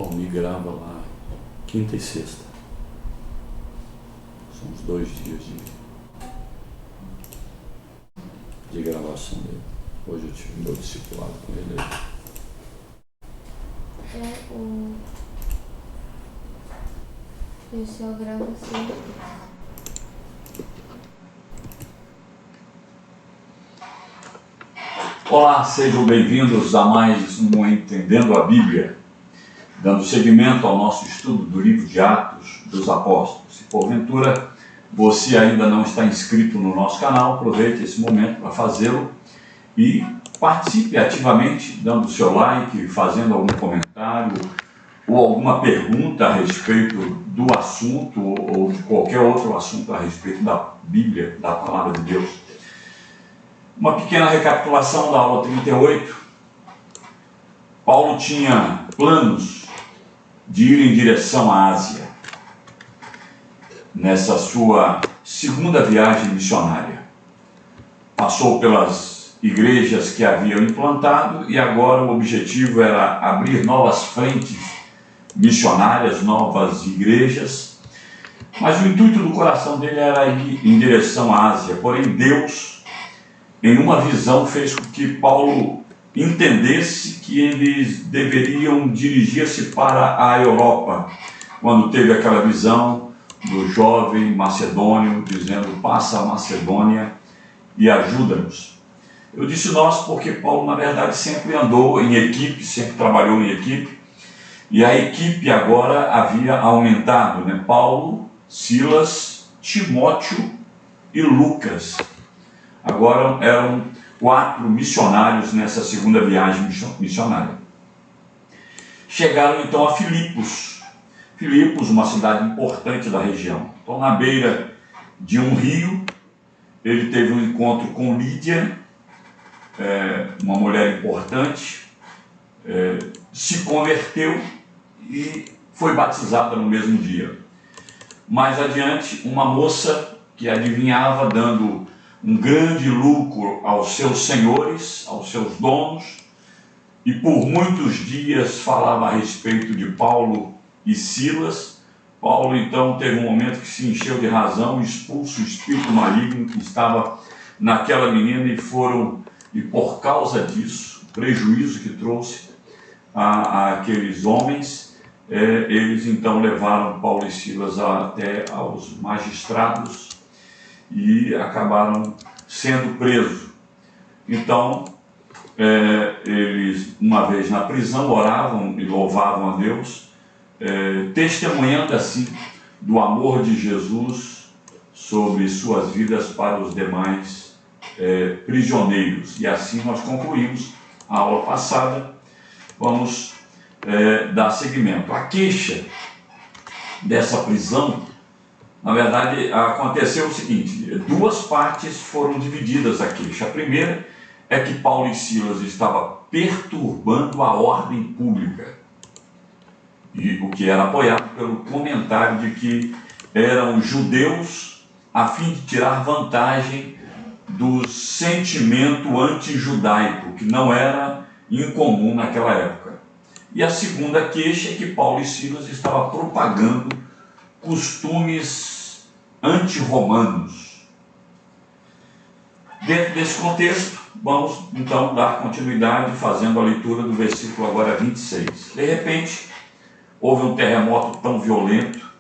Palmi grava lá quinta e sexta. São os 2 dias de gravação dele. Hoje eu tive meu discipulado com ele aí. Eu só gravo assim. Olá, sejam bem-vindos a mais um Entendendo a Bíblia, dando seguimento ao nosso estudo do livro de Atos dos Apóstolos. Se porventura você ainda não está inscrito no nosso canal, aproveite esse momento para fazê-lo e participe ativamente, dando seu like, fazendo algum comentário ou alguma pergunta a respeito do assunto ou de qualquer outro assunto a respeito da Bíblia, da Palavra de Deus. Uma pequena recapitulação da aula 38. Paulo tinha planos de ir em direção à Ásia, nessa sua segunda viagem missionária. Passou pelas igrejas que haviam implantado e agora o objetivo era abrir novas frentes missionárias, novas igrejas, mas o intuito do coração dele era ir em direção à Ásia. Porém, Deus, em uma visão, fez com que Paulo entendesse que eles deveriam dirigir-se para a Europa, quando teve aquela visão do jovem macedônio dizendo: passa a Macedônia e ajuda-nos. Eu disse nós porque Paulo, na verdade, sempre andou em equipe, sempre trabalhou em equipe, e a equipe agora havia aumentado, né? Paulo, Silas, Timóteo e Lucas. Agora eram 4 missionários nessa segunda viagem missionária. Chegaram então a Filipos. Filipos, uma cidade importante da região. Então, na beira de um rio, ele teve um encontro com Lídia, uma mulher importante, se converteu e foi batizada no mesmo dia. Mais adiante, uma moça que adivinhava, dando um grande lucro aos seus senhores, aos seus donos, e por muitos dias falava a respeito de Paulo e Silas. Paulo então teve um momento que se encheu de razão, expulsa o espírito maligno que estava naquela menina, e por causa disso, o prejuízo que trouxe a aqueles homens, eles então levaram Paulo e Silas até aos magistrados e acabaram sendo presos. Então, eles, uma vez na prisão, oravam e louvavam a Deus, testemunhando assim do amor de Jesus sobre suas vidas para os demais prisioneiros. E assim nós concluímos a aula passada. Vamos dar seguimento. A queixa dessa prisão, na verdade, aconteceu o seguinte: 2 partes foram divididas a queixa. A primeira é que Paulo e Silas estavam perturbando a ordem pública, e o que era apoiado pelo comentário de que eram judeus a fim de tirar vantagem do sentimento anti-judaico, que não era incomum naquela época. E a segunda queixa é que Paulo e Silas estavam propagando costumes anti-romanos. Dentro desse contexto, vamos então dar continuidade fazendo a leitura do versículo agora 26. De repente, houve um terremoto tão violento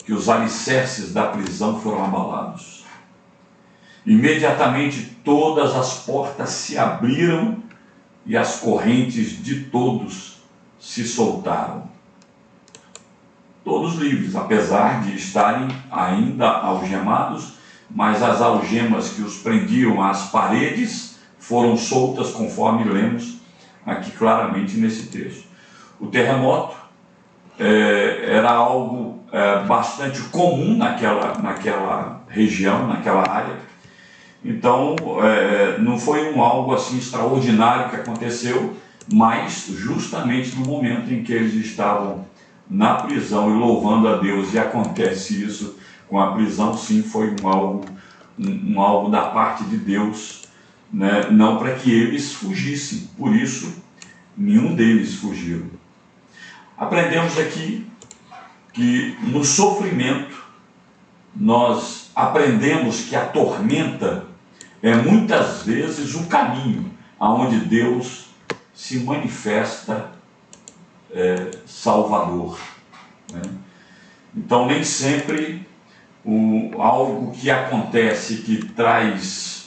que os alicerces da prisão foram abalados. Imediatamente todas as portas se abriram e as correntes de todos se soltaram. Todos livres, apesar de estarem ainda algemados, mas as algemas que os prendiam às paredes foram soltas, conforme lemos aqui claramente nesse texto. O terremoto era algo bastante comum naquela região, naquela área. Então, não foi algo assim extraordinário que aconteceu, mas justamente no momento em que eles estavam na prisão e louvando a Deus, e acontece isso com a prisão, sim, foi algo da parte de Deus, né? Não para que eles fugissem, por isso nenhum deles fugiu. Aprendemos aqui que no sofrimento nós aprendemos que a tormenta é muitas vezes o caminho aonde Deus se manifesta Salvador, né? Então nem sempre algo que acontece que traz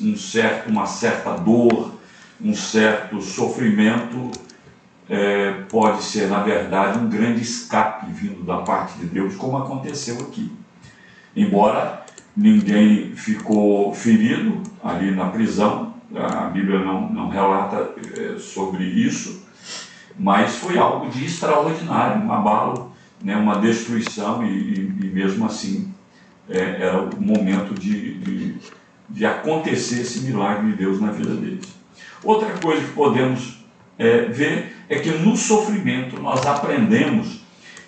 uma certa dor, um certo sofrimento, pode ser na verdade um grande escape vindo da parte de Deus, como aconteceu aqui. Embora ninguém ficou ferido ali na prisão, a Bíblia não relata sobre isso, mas foi algo de extraordinário, um abalo, né, uma destruição, e mesmo assim era o momento de acontecer esse milagre de Deus na vida deles. Outra coisa que podemos ver é que no sofrimento nós aprendemos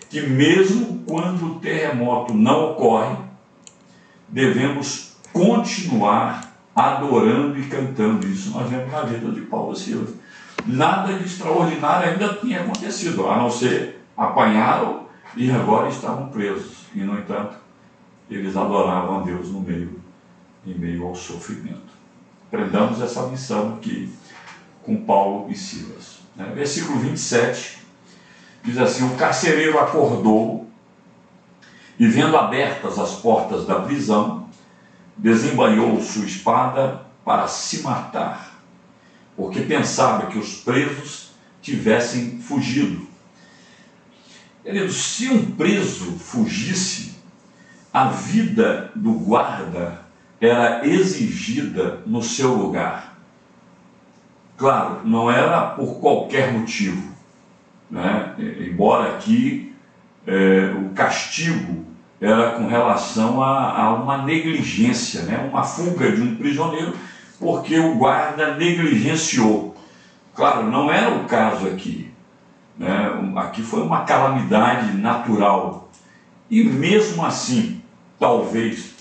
que mesmo quando o terremoto não ocorre, devemos continuar adorando e cantando. Isso nós vemos na vida de Paulo e Silas. Nada de extraordinário ainda tinha acontecido, a não ser apanharam e agora estavam presos. E, no entanto, eles adoravam a Deus em meio ao sofrimento. Aprendamos essa lição aqui com Paulo e Silas. Versículo 27 diz assim: o carcereiro acordou e, vendo abertas as portas da prisão, desembainhou sua espada para se matar, porque pensava que os presos tivessem fugido. Queridos, se um preso fugisse, a vida do guarda era exigida no seu lugar. Claro, não era por qualquer motivo, né? Embora aqui o castigo era com relação a uma negligência, né? Uma fuga de um prisioneiro, porque o guarda negligenciou. Claro, não era o caso aqui, né? Aqui foi uma calamidade natural, e mesmo assim, talvez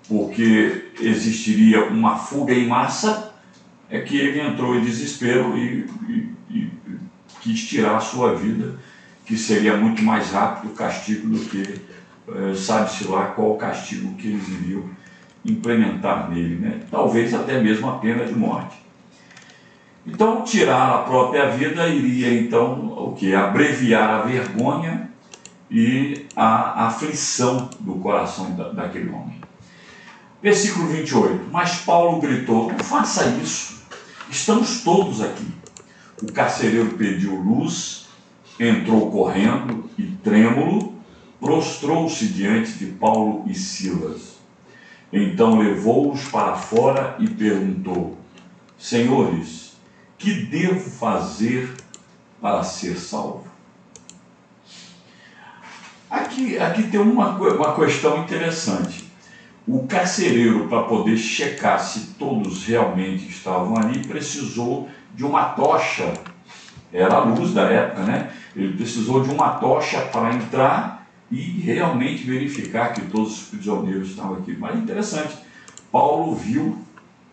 porque existiria uma fuga em massa, é que ele entrou em desespero e quis tirar a sua vida, que seria muito mais rápido o castigo do que sabe-se lá qual o castigo que eles iriam implementar nele, né? Talvez até mesmo a pena de morte. Então, tirar a própria vida iria então o que? Abreviar a vergonha e a aflição do coração daquele homem. Versículo 28. Mas Paulo gritou: não faça isso, estamos todos aqui. O carcereiro pediu luz, entrou correndo e, trêmulo, prostrou-se diante de Paulo e Silas. Então levou-os para fora e perguntou: senhores, que devo fazer para ser salvo? Aqui tem uma questão interessante. O carcereiro, para poder checar se todos realmente estavam ali, precisou de uma tocha. Era a luz da época, né? Ele precisou de uma tocha para entrar e realmente verificar que todos os prisioneiros estavam aqui. Mas interessante, Paulo viu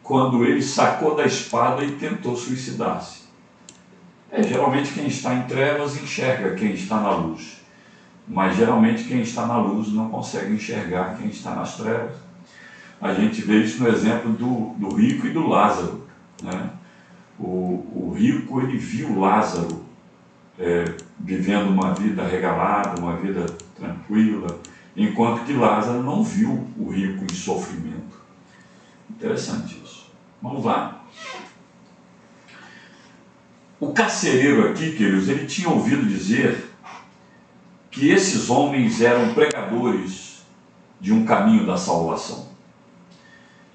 quando ele sacou da espada e tentou suicidar-se. Geralmente quem está em trevas enxerga quem está na luz, mas geralmente quem está na luz não consegue enxergar quem está nas trevas. A gente vê isso no exemplo do rico e do Lázaro, né? O rico, ele viu Lázaro vivendo uma vida regalada, uma vida tranquila, enquanto que Lázaro não viu o rico em sofrimento. Interessante isso. Vamos lá. O carcereiro aqui, queridos, ele tinha ouvido dizer que esses homens eram pregadores de um caminho da salvação.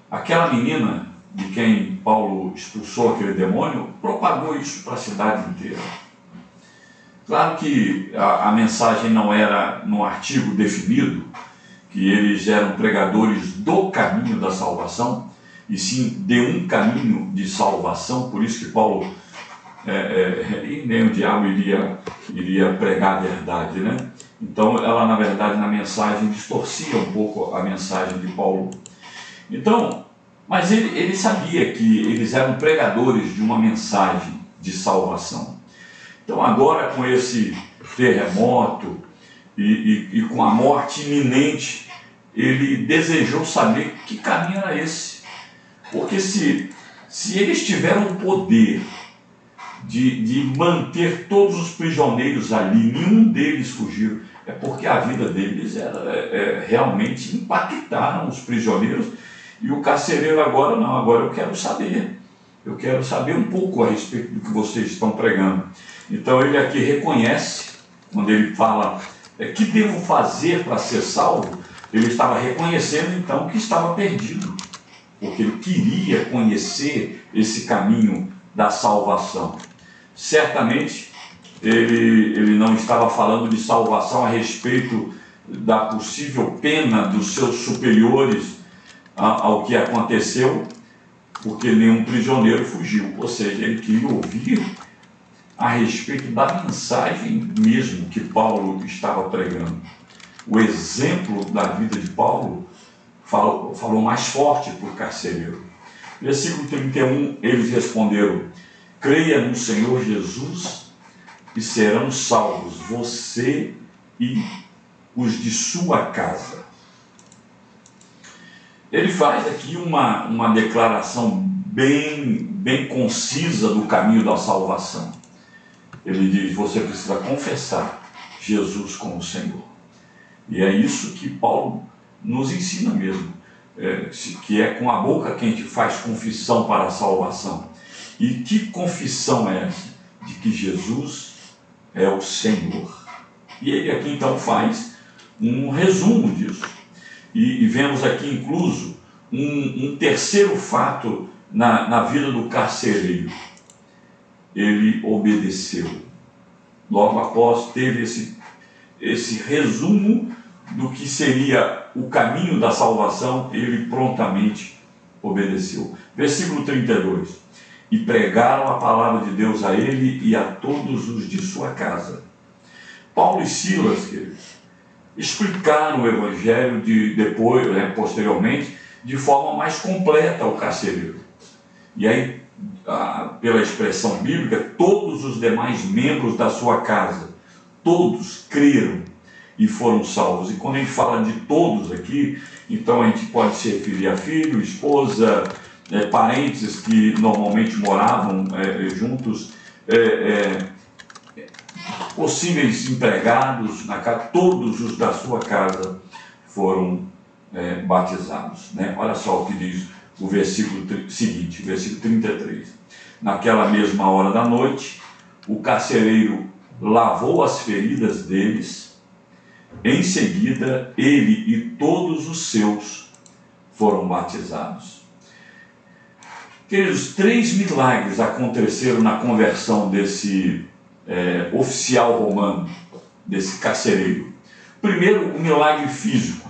Aquela menina de quem Paulo expulsou aquele demônio propagou isso para a cidade inteira. Claro que a mensagem não era num artigo definido que eles eram pregadores do caminho da salvação, e sim de um caminho de salvação. Por isso que Paulo e nem o diabo iria pregar a verdade, né? Então ela, na verdade, na mensagem distorcia um pouco a mensagem de Paulo. Então, mas ele sabia que eles eram pregadores de uma mensagem de salvação. Então agora, com esse terremoto e com a morte iminente, ele desejou saber que caminho era esse. Porque se eles tiveram o poder de manter todos os prisioneiros ali, nenhum deles fugiu, é porque a vida deles realmente impactaram os prisioneiros. E o carcereiro agora não, agora eu quero saber um pouco a respeito do que vocês estão pregando. Então ele aqui reconhece, quando ele fala, que devo fazer para ser salvo? Ele estava reconhecendo então que estava perdido, porque ele queria conhecer esse caminho da salvação. Certamente ele não estava falando de salvação a respeito da possível pena dos seus superiores ao que aconteceu, porque nenhum prisioneiro fugiu. Ou seja, ele queria ouvir a respeito da mensagem mesmo que Paulo estava pregando. O exemplo da vida de Paulo falou mais forte para o carcereiro. Versículo 31, eles responderam: creia no Senhor Jesus e serão salvos você e os de sua casa. Ele faz aqui uma declaração bem concisa do caminho da salvação. Ele diz: você precisa confessar Jesus como Senhor. E é isso que Paulo nos ensina mesmo, que é com a boca que a gente faz confissão para a salvação. E que confissão é essa? De que Jesus é o Senhor. E ele aqui então faz um resumo disso. E vemos aqui incluso um terceiro fato na vida do carcereiro. Ele obedeceu. Logo após teve esse resumo do que seria o caminho da salvação, ele prontamente obedeceu. Versículo 32. E pregaram a palavra de Deus a ele e a todos os de sua casa. Paulo e Silas, queridos, explicaram o evangelho posteriormente, de forma mais completa ao carcereiro. E aí, pela expressão bíblica, todos os demais membros da sua casa, todos creram e foram salvos. E quando a gente fala de todos aqui, então a gente pode se referir a filho, esposa, parentes que normalmente moravam juntos, possíveis empregados na casa, todos os da sua casa foram batizados, né? Olha só o que diz o versículo seguinte, versículo 33. Naquela mesma hora da noite, o carcereiro lavou as feridas deles. Em seguida, ele e todos os seus foram batizados. Queridos, 3 milagres aconteceram na conversão desse oficial romano, desse carcereiro. Primeiro, o milagre físico,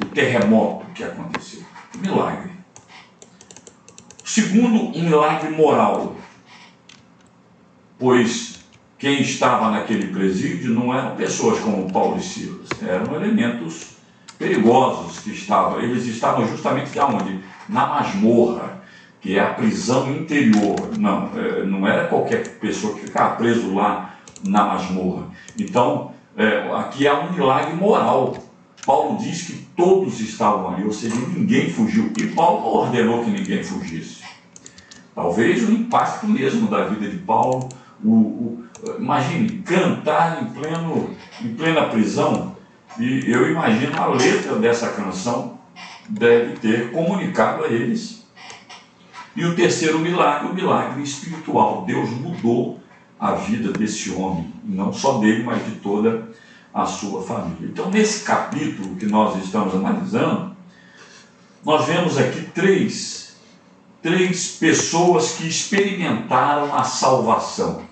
o terremoto que aconteceu. Milagre. Segundo, um milagre moral, pois quem estava naquele presídio não eram pessoas como Paulo e Silas, eram elementos perigosos que estavam. Eles estavam justamente onde? Na masmorra, que é a prisão interior. Não era qualquer pessoa que ficava preso lá na masmorra. Então, aqui há um milagre moral. Paulo diz que todos estavam ali, ou seja, ninguém fugiu. E Paulo não ordenou que ninguém fugisse. Talvez o impacto mesmo da vida de Paulo, imagine, cantar em plena prisão, e eu imagino a letra dessa canção deve ter comunicado a eles. E o terceiro milagre, o milagre espiritual. Deus mudou a vida desse homem, não só dele, mas de toda a sua família. Então, nesse capítulo que nós estamos analisando, nós vemos aqui três pessoas que experimentaram a salvação.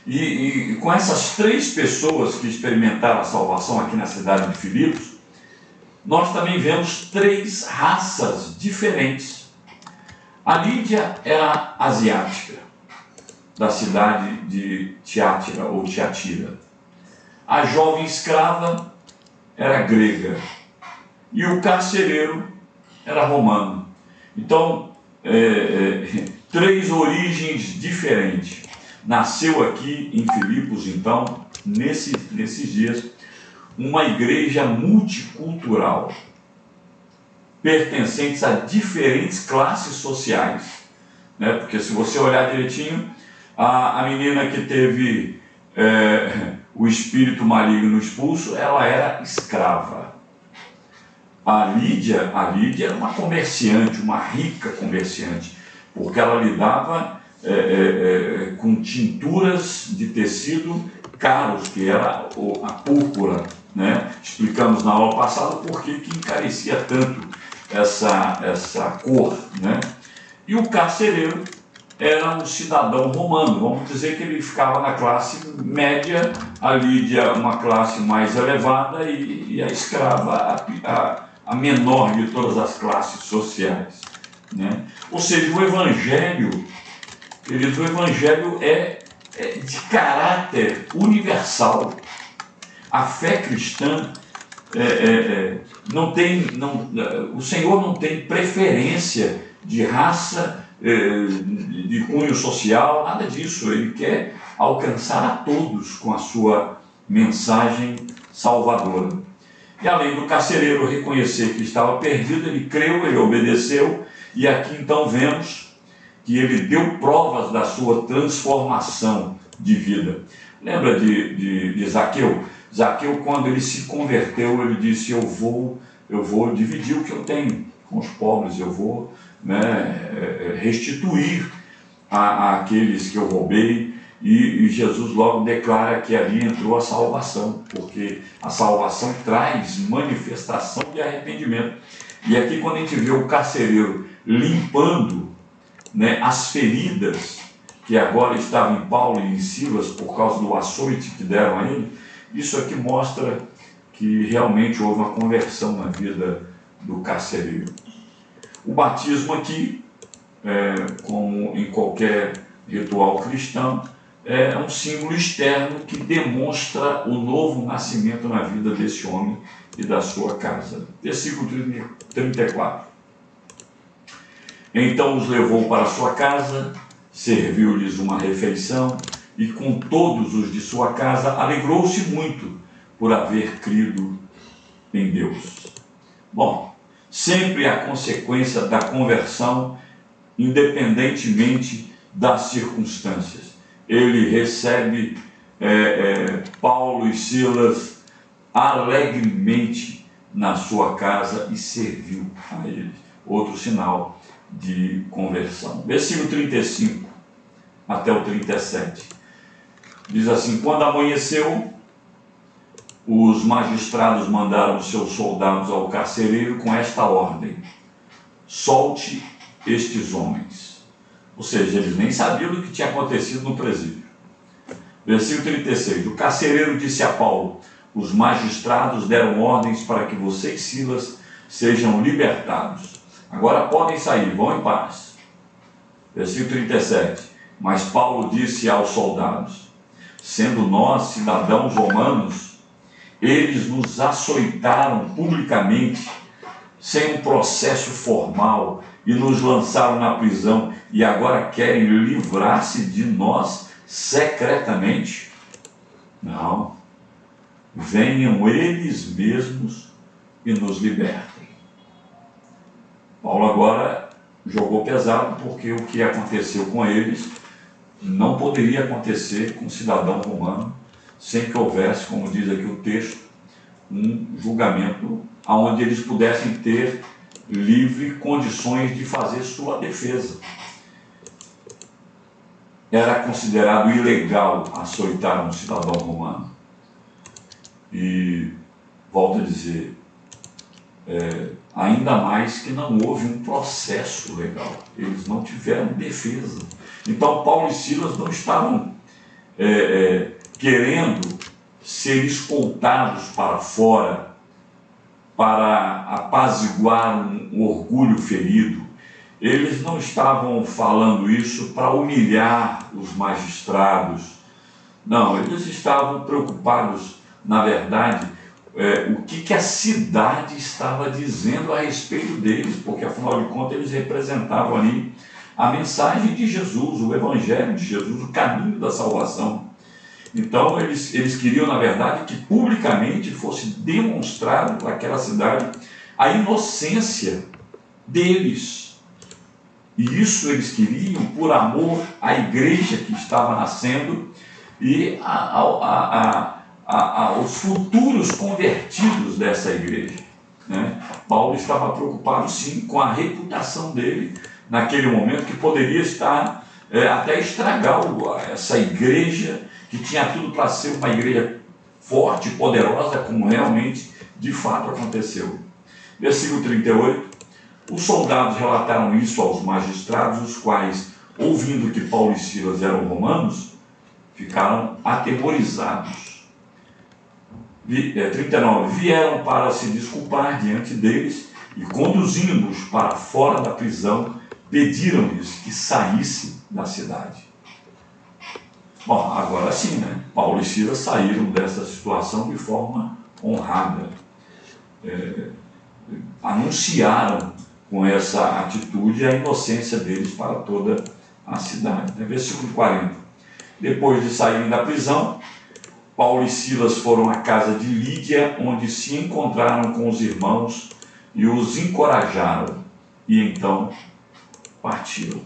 E com essas 3 pessoas que experimentaram a salvação aqui na cidade de Filipos, nós também vemos 3 raças diferentes. A Lídia era asiática, da cidade de Tiátira ou Tiatira. A jovem escrava era grega e o carcereiro era romano. Então, 3 origens diferentes. nasceu aqui em Filipos, então, nesses dias, uma igreja multicultural, pertencentes a diferentes classes sociais, né? Porque se você olhar direitinho, a menina que teve o espírito maligno expulso, ela era escrava. A Lídia era uma comerciante, uma rica comerciante, porque ela lidava com tinturas de tecido caros, que era a púrpura, né? Explicamos na aula passada por que encarecia tanto essa cor, né? E o carcereiro era um cidadão romano, vamos dizer que ele ficava na classe média, a Lídia uma classe mais elevada e a escrava a menor de todas as classes sociais, né? Ou seja, o Evangelho, queridos, o Evangelho é de caráter universal. A fé cristã o Senhor não tem preferência de raça, de cunho social, nada disso. Ele quer alcançar a todos com a sua mensagem salvadora. E além do carcereiro reconhecer que estava perdido, ele creu, ele obedeceu, e aqui então vemos que ele deu provas da sua transformação de vida. Lembra de Zaqueu? Zaqueu, quando ele se converteu, ele disse: eu vou dividir o que eu tenho com os pobres, eu vou, né, restituir àqueles que eu roubei. E Jesus logo declara que ali entrou a salvação, porque a salvação traz manifestação de arrependimento. E aqui, quando a gente vê o carcereiro limpando, né, as feridas que agora estavam em Paulo e em Silas por causa do açoite que deram a ele, isso aqui mostra que realmente houve uma conversão na vida do carcereiro. O batismo aqui, como em qualquer ritual cristão, é um símbolo externo que demonstra o novo nascimento na vida desse homem e da sua casa. Versículo 34. Então os levou para sua casa, serviu-lhes uma refeição, e com todos os de sua casa alegrou-se muito por haver crido em Deus. Bom, sempre a consequência da conversão, independentemente das circunstâncias. Ele recebe Paulo e Silas alegremente na sua casa e serviu a eles. Outro sinal de conversão. Versículo 35 até o 37. Diz assim: quando amanheceu, os magistrados mandaram seus soldados ao carcereiro com esta ordem: solte estes homens. Ou seja, eles nem sabiam do que tinha acontecido no presídio. Versículo 36. O carcereiro disse a Paulo: os magistrados deram ordens para que você e Silas sejam libertados. Agora podem sair, vão em paz. Versículo 37. Mas Paulo disse aos soldados: sendo nós cidadãos romanos, eles nos açoitaram publicamente, sem um processo formal, e nos lançaram na prisão, e agora querem livrar-se de nós secretamente? Não. Venham eles mesmos e nos libertem. Paulo agora jogou pesado, porque o que aconteceu com eles não poderia acontecer com um cidadão romano sem que houvesse, como diz aqui o texto, um julgamento onde eles pudessem ter livre condições de fazer sua defesa. Era considerado ilegal açoitar um cidadão romano. E, volto a dizer, ainda mais que não houve um processo legal. Eles não tiveram defesa. Então, Paulo e Silas não estavam querendo ser escoltados para fora para apaziguar um orgulho ferido. Eles não estavam falando isso para humilhar os magistrados. Não, eles estavam preocupados, na verdade, o que a cidade estava dizendo a respeito deles, porque, afinal de contas, eles representavam ali a mensagem de Jesus, o Evangelho de Jesus, o caminho da salvação. Então eles queriam, na verdade, que publicamente fosse demonstrado para aquela cidade a inocência deles. E isso eles queriam por amor à igreja que estava nascendo e aos futuros convertidos dessa igreja, né? Paulo estava preocupado sim com a reputação dele naquele momento, que poderia estar até estragar essa igreja que tinha tudo para ser uma igreja forte, poderosa, como realmente de fato aconteceu. Versículo 38: os soldados relataram isso aos magistrados, os quais, ouvindo que Paulo e Silas eram romanos, ficaram atemorizados. 39, vieram para se desculpar diante deles e, conduzindo-os para fora da prisão, pediram-lhes que saíssem da cidade. Bom, agora sim, né? Paulo e Silas saíram dessa situação de forma honrada. Anunciaram com essa atitude a inocência deles para toda a cidade. Versículo 40. Depois de saírem da prisão, Paulo e Silas foram à casa de Lídia, onde se encontraram com os irmãos e os encorajaram, e então partiram.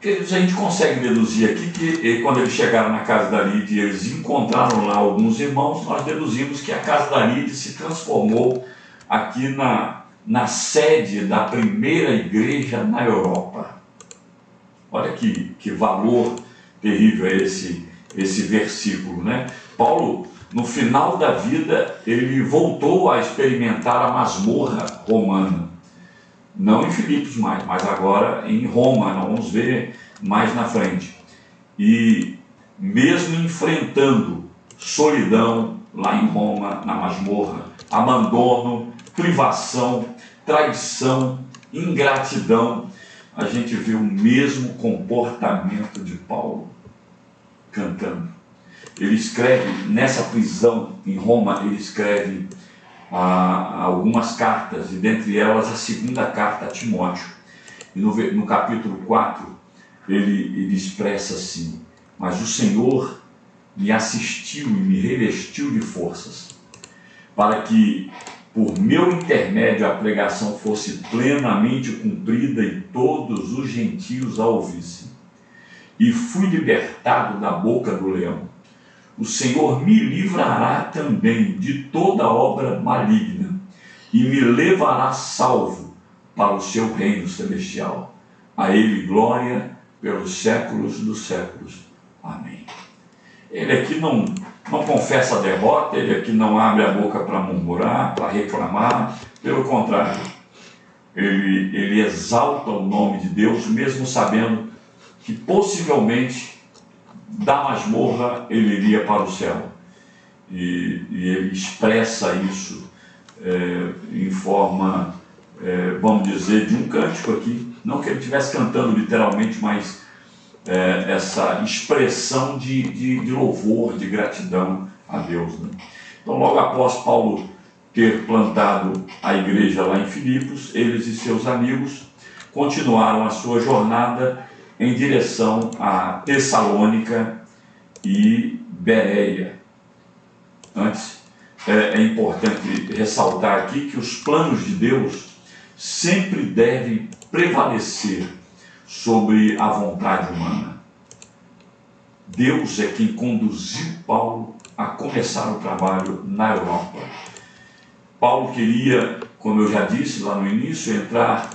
Queridos, a gente consegue deduzir aqui que quando eles chegaram na casa da Lídia e eles encontraram lá alguns irmãos, nós deduzimos que a casa da Lídia se transformou aqui na sede da primeira igreja na Europa. Olha que valor terrível é esse versículo, né? Paulo, no final da vida, ele voltou a experimentar a masmorra romana. Não em Filipos mais, mas agora em Roma, nós vamos ver mais na frente. E mesmo enfrentando solidão lá em Roma, na masmorra, abandono, privação, traição, ingratidão, a gente vê o mesmo comportamento de Paulo cantando. Ele escreve, nessa prisão em Roma, ele escreve algumas cartas, e dentre elas a segunda carta a Timóteo. E no capítulo 4, ele expressa assim: mas o Senhor me assistiu e me revestiu de forças, para que por meu intermédio a pregação fosse plenamente cumprida e todos os gentios a ouvissem. E fui libertado da boca do leão. O Senhor me livrará também de toda obra maligna e me levará salvo para o seu reino celestial. A Ele glória pelos séculos dos séculos. Amém. Ele aqui não confessa a derrota, ele aqui não abre a boca para murmurar, para reclamar. Pelo contrário, ele exalta o nome de Deus, mesmo sabendo que possivelmente da masmorra ele iria para o céu. E ele expressa isso em forma, vamos dizer, de um cântico aqui. Não que ele estivesse cantando literalmente, mas essa expressão de louvor, de gratidão a Deus, né? Então, logo após Paulo ter plantado a igreja lá em Filipos, eles e seus amigos continuaram a sua jornada em direção a Tessalônica e Bereia. Antes, é importante ressaltar aqui que os planos de Deus sempre devem prevalecer sobre a vontade humana. Deus é quem conduziu Paulo a começar o trabalho na Europa. Paulo queria, como eu já disse lá no início, entrar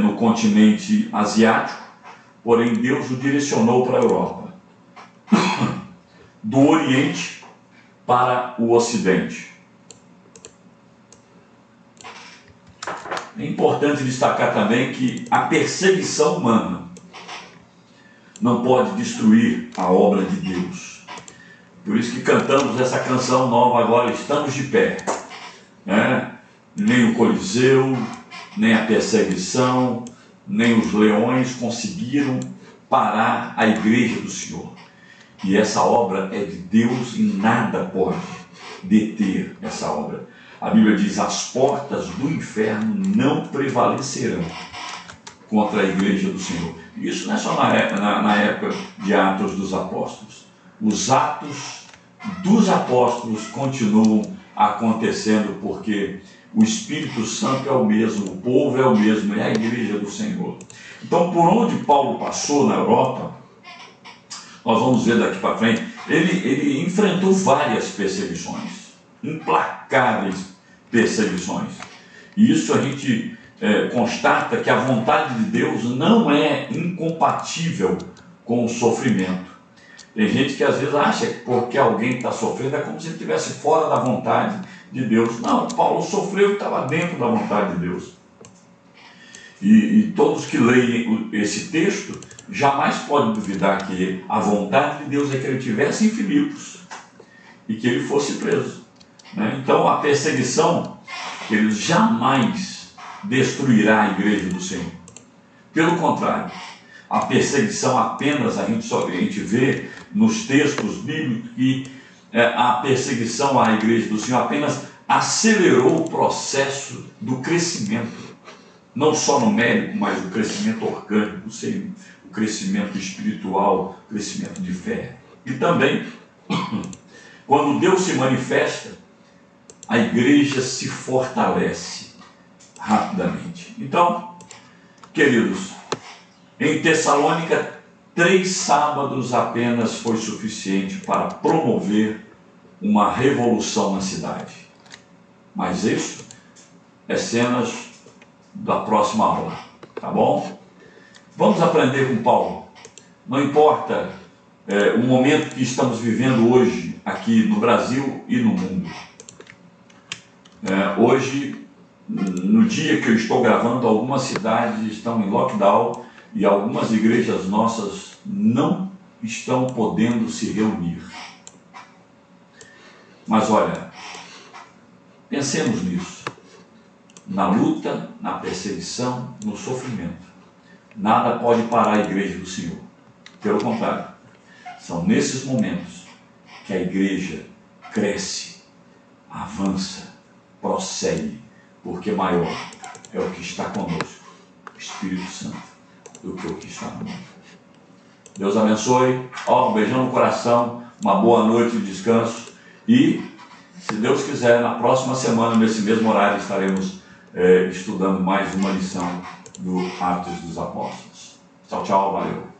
no continente asiático, porém Deus o direcionou para a Europa, do Oriente para o Ocidente. É importante destacar também que a perseguição humana não pode destruir a obra de Deus. Por isso que cantamos essa canção nova agora, Estamos de Pé. Nem o Coliseu, nem a perseguição, nem os leões conseguiram parar a igreja do Senhor. E essa obra é de Deus e nada pode deter essa obra. A Bíblia diz: as portas do inferno não prevalecerão contra a igreja do Senhor. Isso não é só na época de Atos dos Apóstolos. Os atos dos apóstolos continuam acontecendo porque o Espírito Santo é o mesmo, o povo é o mesmo, é a igreja do Senhor. Então, por onde Paulo passou na Europa, nós vamos ver daqui para frente, ele enfrentou várias perseguições, implacáveis perseguições. E isso a gente constata que a vontade de Deus não é incompatível com o sofrimento. Tem gente que às vezes acha que porque alguém está sofrendo é como se ele estivesse fora da vontade de Deus. Não, Paulo sofreu e estava dentro da vontade de Deus. E todos que leem esse texto jamais podem duvidar que a vontade de Deus é que ele estivesse em Filipos e que ele fosse preso, né? Então a perseguição, ele jamais destruirá a igreja do Senhor. Pelo contrário, a perseguição apenas, a gente vê nos textos bíblicos que a perseguição à igreja do Senhor apenas acelerou o processo do crescimento, não só numérico, mas o crescimento orgânico, o crescimento espiritual, o crescimento de fé. E também, quando Deus se manifesta, a igreja se fortalece rapidamente. Então, queridos, em Tessalônica, 3 sábados apenas foi suficiente para promover uma revolução na cidade. Mas isso é cenas da próxima aula, tá bom? Vamos aprender com Paulo. Não importa o momento que estamos vivendo hoje, aqui no Brasil e no mundo. Hoje, no dia que eu estou gravando, algumas cidades estão em lockdown e algumas igrejas nossas não estão podendo se reunir. Mas olha, pensemos nisso. Na luta, na perseguição, no sofrimento. Nada pode parar a igreja do Senhor. Pelo contrário, são nesses momentos que a igreja cresce, avança, prossegue, porque maior é o que está conosco, o Espírito Santo, do que o que está no mundo. Deus abençoe, um beijão no coração, uma boa noite de descanso e, se Deus quiser, na próxima semana, nesse mesmo horário, estaremos estudando mais uma lição do Atos dos Apóstolos. Tchau, tchau, valeu.